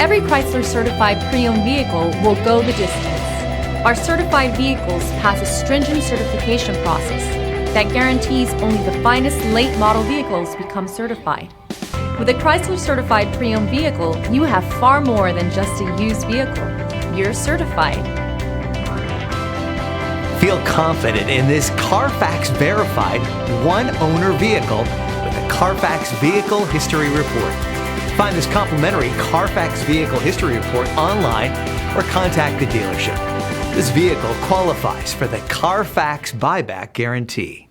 Every Chrysler certified pre-owned vehicle will go the distance. Our certified vehicles pass a stringent certification process that guarantees only the finest late model vehicles become certified. With a Chrysler certified pre-owned vehicle, you have far more than just a used vehicle. You're certified. Feel confident in this Carfax verified one-owner vehicle with the Carfax Vehicle History Report. Find this complimentary Carfax Vehicle History Report online or contact the dealership. This vehicle qualifies for the Carfax Buyback Guarantee.